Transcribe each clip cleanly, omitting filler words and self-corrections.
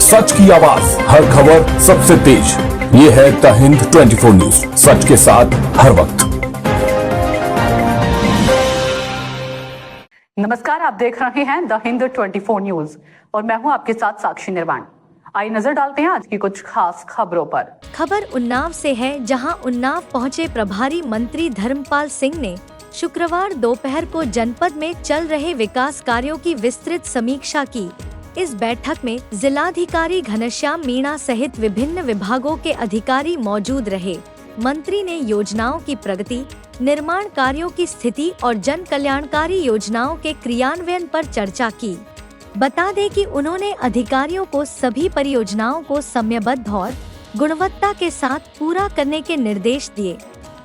सच की आवाज, हर खबर सबसे तेज। ये है द हिंद 24 न्यूज, सच के साथ हर वक्त। नमस्कार, आप देख रहे हैं द हिंद 24 न्यूज और मैं हूं आपके साथ साक्षी निर्वाण। आइए नजर डालते हैं आज की कुछ खास खबरों पर। खबर उन्नाव से है, जहां उन्नाव पहुंचे प्रभारी मंत्री धर्मपाल सिंह ने शुक्रवार दोपहर को जनपद में चल रहे विकास कार्यों की विस्तृत समीक्षा की। इस बैठक में जिलाधिकारी घनश्याम मीणा सहित विभिन्न विभागों के अधिकारी मौजूद रहे। मंत्री ने योजनाओं की प्रगति, निर्माण कार्यों की स्थिति और जन कल्याणकारी योजनाओं के क्रियान्वयन पर चर्चा की। बता दें कि उन्होंने अधिकारियों को सभी परियोजनाओं को समयबद्ध और गुणवत्ता के साथ पूरा करने के निर्देश दिए।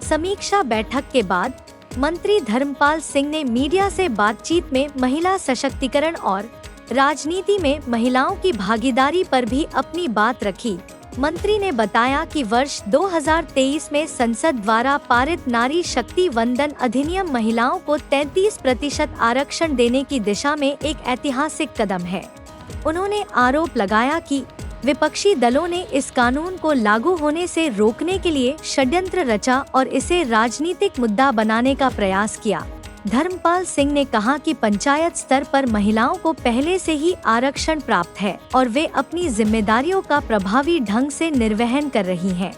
समीक्षा बैठक के बाद मंत्री धर्मपाल सिंह ने मीडिया से बातचीत में महिला सशक्तिकरण और राजनीति में महिलाओं की भागीदारी पर भी अपनी बात रखी। मंत्री ने बताया कि वर्ष 2023 में संसद द्वारा पारित नारी शक्ति वंदन अधिनियम महिलाओं को 33% आरक्षण देने की दिशा में एक ऐतिहासिक कदम है। उन्होंने आरोप लगाया कि विपक्षी दलों ने इस कानून को लागू होने से रोकने के लिए षड्यंत्र रचा और इसे राजनीतिक मुद्दा बनाने का प्रयास किया। धर्मपाल सिंह ने कहा कि पंचायत स्तर पर महिलाओं को पहले से ही आरक्षण प्राप्त है और वे अपनी जिम्मेदारियों का प्रभावी ढंग से निर्वहन कर रही हैं।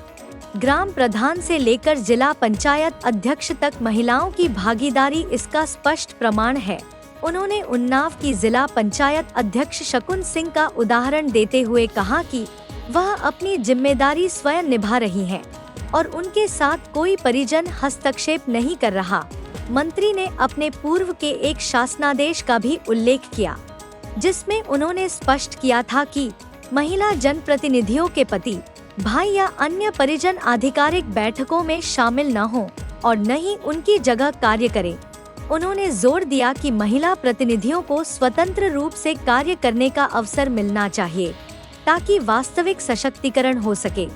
ग्राम प्रधान से लेकर जिला पंचायत अध्यक्ष तक महिलाओं की भागीदारी इसका स्पष्ट प्रमाण है। उन्होंने उन्नाव की जिला पंचायत अध्यक्ष शकुन सिंह का उदाहरण देते हुए कहा कि वह अपनी जिम्मेदारी स्वयं निभा रही हैं और उनके साथ कोई परिजन हस्तक्षेप नहीं कर रहा। मंत्री ने अपने पूर्व के एक शासनादेश का भी उल्लेख किया, जिसमें उन्होंने स्पष्ट किया था कि महिला जनप्रतिनिधियों के पति, भाई या अन्य परिजन आधिकारिक बैठकों में शामिल न हों और न ही उनकी जगह कार्य करें। उन्होंने जोर दिया कि महिला प्रतिनिधियों को स्वतंत्र रूप से कार्य करने का अवसर मिलना चाहिए, ताकि वास्तविक सशक्तिकरण हो सके।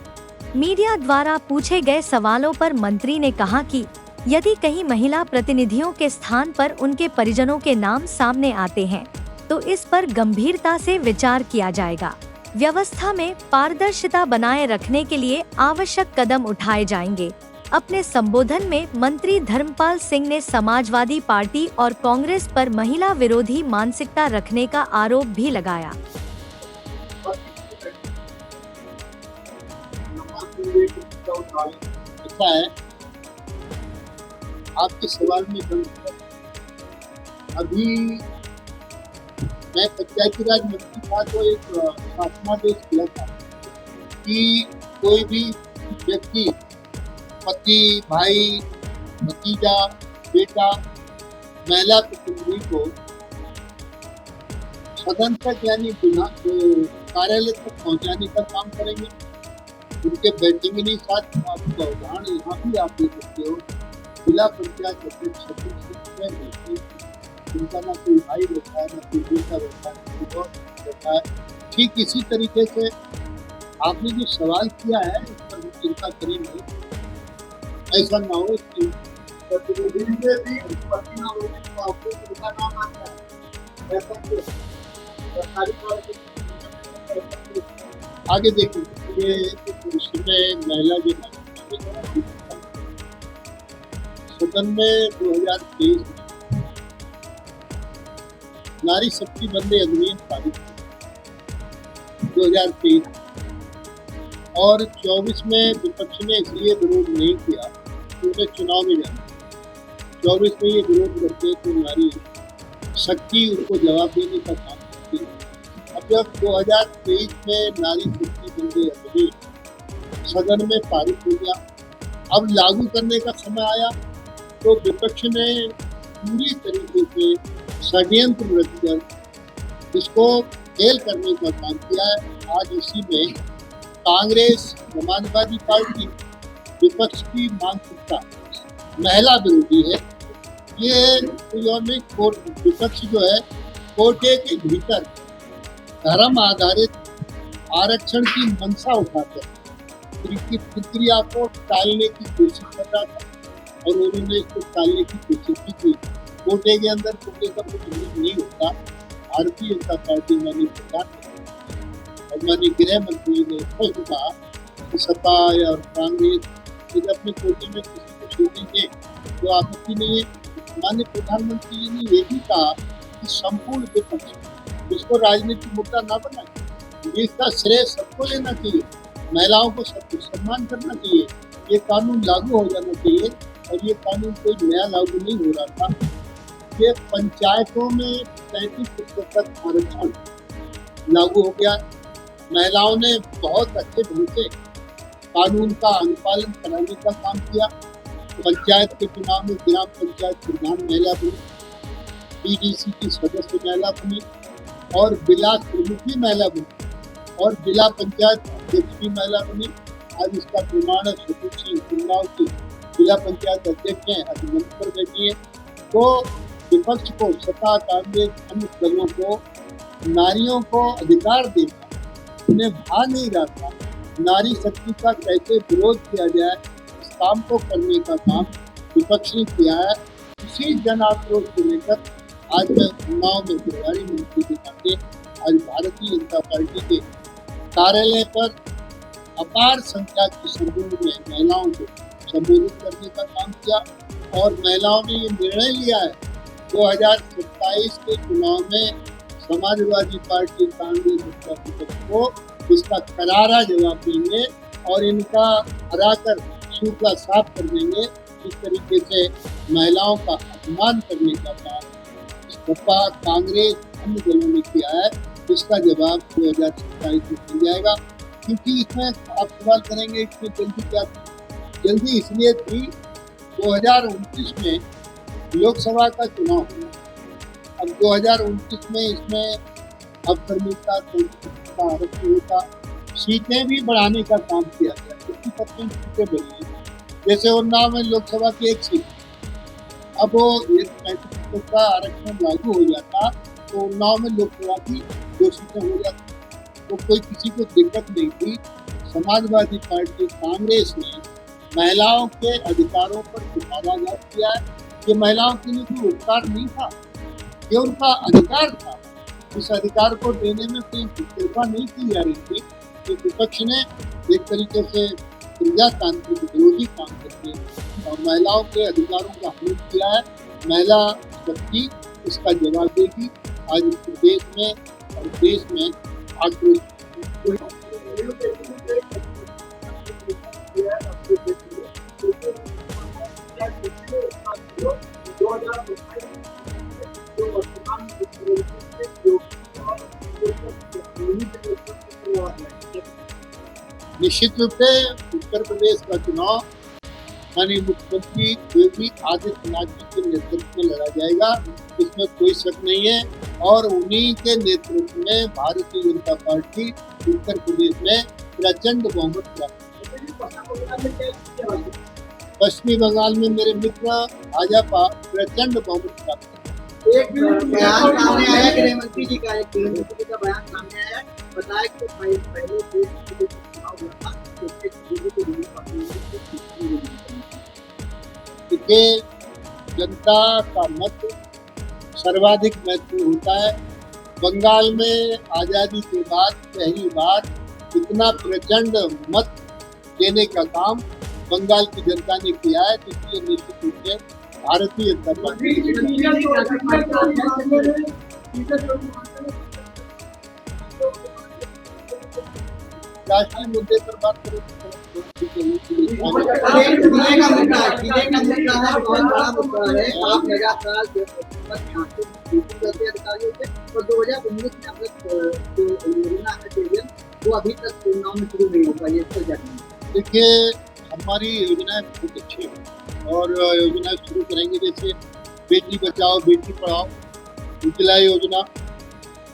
मीडिया द्वारा पूछे गए सवालों पर मंत्री ने कहा कि यदि कहीं महिला प्रतिनिधियों के स्थान पर उनके परिजनों के नाम सामने आते हैं, तो इस पर गंभीरता से विचार किया जाएगा। व्यवस्था में पारदर्शिता बनाए रखने के लिए आवश्यक कदम उठाए जाएंगे। अपने संबोधन में मंत्री धर्मपाल सिंह ने समाजवादी पार्टी और कांग्रेस पर महिला विरोधी मानसिकता रखने का आरोप भी लगाया। आपके सवाल में अभी मैं पंचायती राज मंत्री था तो एक शासनादेश दिया था कि कोई भी व्यक्ति पति, भाई, भतीजा, बेटा, महिला प्रतिनिधि को सदन तक यानी कार्यालय तक पहुंचाने का काम करेंगे। उनके बैठेंगे नहीं। साथ में आपका उदाहरण यहाँ भी आप देख सकते हो, जिला पंचायत अध्यक्ष जिनका ना कोई भाई रहता है, ना कोई बेटा रहता है, ना कोई और रहता है। ठीक इसी तरीके से आपने जो सवाल किया है इस पर हम चिंता करेंगे। ऐसा ना हो कि प्रतिनिधि में भी पति ना हो तो आपको उनका नाम आता है। ऐसा सरकारी आगे देखिए, ये महिला जो सदन में 2023 नारी शक्ति वंदन अधिनियम पारित 2023 और 24 में विपक्ष ने इसलिए विरोध नहीं किया क्योंकि चुनाव में जाना। 24 में ये विरोध करते तो नारी शक्ति उनको जवाब देने का काम करती है। अब जब 2023 में नारी शक्ति वंदन अधिनियम सदन में पारित हो गया, अब लागू करने का समय आया तो विपक्ष ने पूरी तरीके से षड्यंत्र रचकर इसको फेल करने का काम किया है। आज इसी में कांग्रेस, समाजवादी पार्टी, विपक्ष की मानसिकता महिला विरोधी है। ये कोर्ट विपक्ष जो है कोटे के भीतर धर्म आधारित आरक्षण की मंशा उठाकर प्रक्रिया को टालने की कोशिश कर रहा था और उन्होंने इसको टालने की कोशिश की थी। कोटे के अंदर कोटे का कुछ नहीं होता। भारतीय जनता पार्टी मैंने सरकार और माननीय गृह मंत्री ने स्पष्ट कहा कि सपा या कांग्रेस यदि अपने कोटे में किसी को छोड़ेंगे तो आपत्ति नहीं है। माननीय प्रधानमंत्री जी ने ये भी कहा कि संपूर्ण विपक्ष इसको राजनीतिक मुद्दा ना बनाए, इसका श्रेय सबको लेना चाहिए, महिलाओं को सबको सम्मान करना चाहिए, ये कानून लागू हो जाना चाहिए। और ये कानून कोई नया लागू नहीं हो रहा था, ये पंचायतों में 33% आरक्षण लागू हो गया। महिलाओं ने बहुत अच्छे ढंग से कानून का अनुपालन कराने का काम किया। पंचायत के चुनाव में ग्राम पंचायत प्रधान महिला बनी, पीडीसी की सदस्य महिला बनी और ब्लॉक प्रमुख भी महिला बनी और जिला पंचायत अध्यक्ष भी महिला बनी। आज इसका प्रमाण है सुखू सिंह कुंडाव की जिला पंचायत अध्यक्ष हैं, अभिनंदन पर बैठी है। तो विपक्ष को, सपा कांग्रेस अन्य दलों को नारियों को अधिकार देना, उन्हें भा नहीं रहा था, नारी शक्ति का कैसे विरोध किया जाए, इस काम को करने का काम विपक्ष ने किया है। इसी जन आक्रोश को लेकर आज मैं उन्नाव में प्रभारी मंत्री के नाते आज भारतीय जनता पार्टी के कार्यालय पर अपार संख्या की संख्या में महिलाओं को संबोधित करने का काम किया और महिलाओं ने ये निर्णय लिया है 2027 के चुनाव में समाजवादी पार्टी कांग्रेस को इसका करारा जवाब देंगे और इनका हराकर सूखा साफ कर देंगे। इस तरीके से महिलाओं का अपमान करने का काम सपा कांग्रेस अन्य दलों ने किया है, इसका जवाब 2027 में मिल जाएगा। क्योंकि इसमें आप सवाल करेंगे इसमें जल्दी क्या थी? जल्दी इसलिए थी 2029 में लोकसभा का चुनाव हुआ। अब 2029 में इसमें अवसर मिलता, आरक्षण होता, सीटें भी बढ़ाने का काम किया गया, 50% सीटें बढ़ी। जैसे उन्नाव में लोकसभा की एक सीट, अब वो 35% का आरक्षण लागू हो जाता तो उन्नाव में लोकसभा की 2 सीटें हो जाती, तो कोई किसी को दिक्कत नहीं थी। समाजवादी पार्टी कांग्रेस ने महिलाओं के अधिकारों पर विरोधाभास किया है। ये महिलाओं के लिए कोई उपकार नहीं था, ये उनका अधिकार था। इस अधिकार को देने में कोई कृपा नहीं की जा रही थी कि विपक्ष ने एक तरीके से प्रजातांत्रिक विरोधी काम करके और महिलाओं के अधिकारों का हनन किया है। महिला शक्ति इसका जवाब देगी। आज प्रदेश में और देश में आक्रोश निश्चित रूप से उत्तर प्रदेश का चुनाव माननीय मुख्यमंत्री योगी आदित्यनाथ जी के नेतृत्व में लड़ा जाएगा, इसमें कोई शक नहीं है। और उन्हीं के नेतृत्व में भारतीय जनता पार्टी उत्तर प्रदेश में प्रचंड बहुमत प्राप्त करेगी। पश्चिमी बंगाल में मेरे मित्र भाजपा प्रचंड बहुमत प्राप्त करेगी। एक बयान सामने आया, गृह मंत्री जी का एक मंत्री का बयान सामने आया, बताया कि पहले चुनाव हुआ था देखिए, जनता का मत सर्वाधिक महत्व होता है। बंगाल में आजादी के बाद पहली बार इतना प्रचंड मत देने का काम बंगाल की जनता ने किया है, इसलिए निश्चित रूप से भारतीय जनता पार्टी राष्ट्रीय मुद्दे पर बात करें आप लगातार अधिकारियों से और 2019 में जो योजना है वो अभी तक चुनाव में शुरू नहीं हो पाई है। देखिए, हमारी योजनाएं बहुत अच्छी है और योजनाएं शुरू करेंगे, जैसे बेटी बचाओ बेटी पढ़ाओ, उज्ज्वला योजना,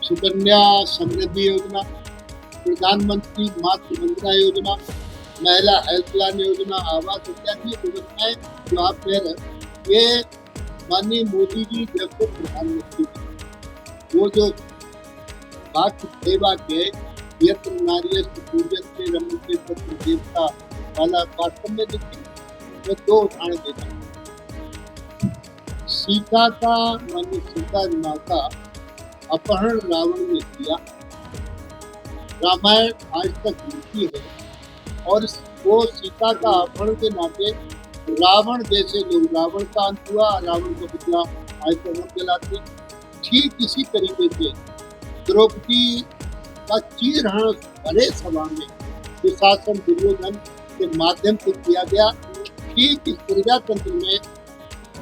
सुकन्या समृद्धि योजना, प्रधानमंत्री मातृ वंदना योजना, महिला हेल्पलाइन योजना, आवास इत्यादि योजनाएं जो आप कह रहे, ये माननीय मोदी जी जब से प्रधानमंत्री वो जो वाक्य सेवा के यत्र नार्यस्तु पूज्यते रमते तत्र देवता वाला वास्तव में देखिए, मैं 2 उदाहरण देता हूँ। सीता का माननीय सीता माता अपहरण रावण ने किया। रामायण आज तक मिलती है और वो सीता का अपहरण के नाते रावण जैसे लोग, रावण का अंत हुआ, रावण को बदला आज तो हम जलाते। ठीक इसी तरीके से द्रौपदी का चीरहरण भरे सभा में दुशासन दुर्योधन के माध्यम से किया गया। ठीक इस प्रजातंत्र में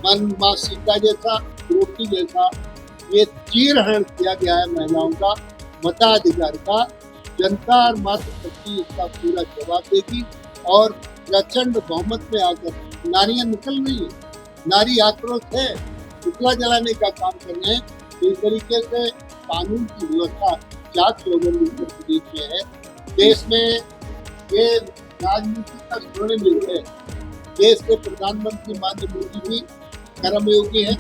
मन माँ सीता जैसा, द्रौपदी जैसा ये चीरहरण किया गया है महिलाओं का मताधिकार का। जनता और मातृशक्ति इसका पूरा जवाब देगी और प्रचंड बहुमत में आकर नारियां निकल रही है। नारी आक्रोश है, पुतला जलाने का काम कर रहे हैं। तो इस तरीके से कानून की व्यवस्था क्या स्लोगन उत्तर प्रदेश में है। देश में ये राजनीति का स्वर्णिम युग है। देश के प्रधानमंत्री माननीय मोदी जी कर्मयोगी है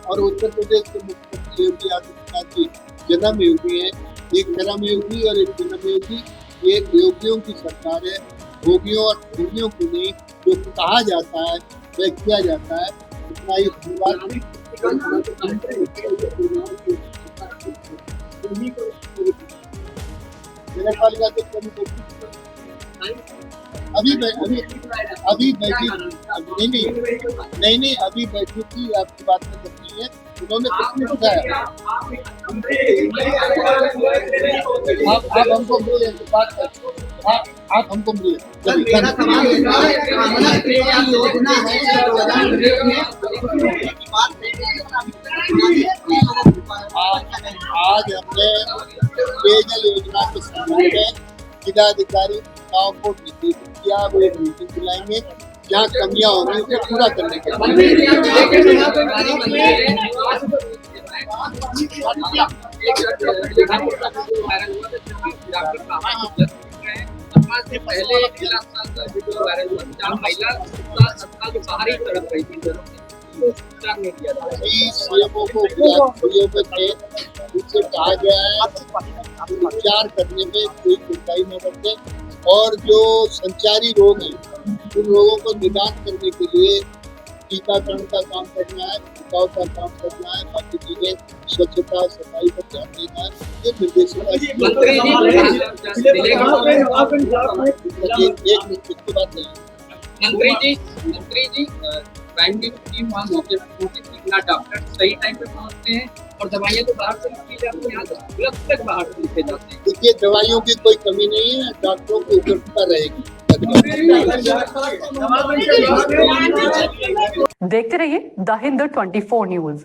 और उत्तर प्रदेश के मुख्यमंत्री योगी आदित्यनाथ जी जन्मयोगी है। एक कर्मयोगी और एक जन्मयोगी, ये योगियों की सरकार है। भोगियों और भोगियों को नहीं, जो कहा जाता है वह किया जाता है। इतना ही धन्यवाद। मेरे ख्याल अभी बैठी नहीं अभी बैठी थी, आपकी बात में जब नहीं है। उन्होंने प्रश्न उठाया, आप हमको बोले बात कर, आप हमको बोले। मेरा सवाल ये था, प्रधानमंत्री की योजना है आज हमने पेयजल योजना के संबंध में जिलाधिकारी गाँव को मीटिंग किया। वो एक मीटिंग बुलाएंगे, जहाँ कमियां हो रही उसे पूरा करने के सीएमओ को उनसे कहा गया है विचार करने में कोई कोताही न बरते और जो संचारी रोग हैं उन लोगों को निदान करने के लिए टीकाकरण का काम करना है, छिड़काव का काम करना है, बाकी चीजें स्वच्छता सफाई पर ध्यान देना है। ये निर्देशों का इसके बाद नहीं। मंत्री जी प्राइमरी टीम वहाँ मौके पर डॉक्टर सही टाइम पे पहुँचते हैं और दवाइयाँ तो बाहर से लिखी जाती हैं, यहाँ तक बाहर से लिखे जाते हैं। देखिए दवाइयों की कोई कमी नहीं है, डॉक्टरों की उपलब्धता रहेगी। देखते रहिए द हिंद 24 न्यूज।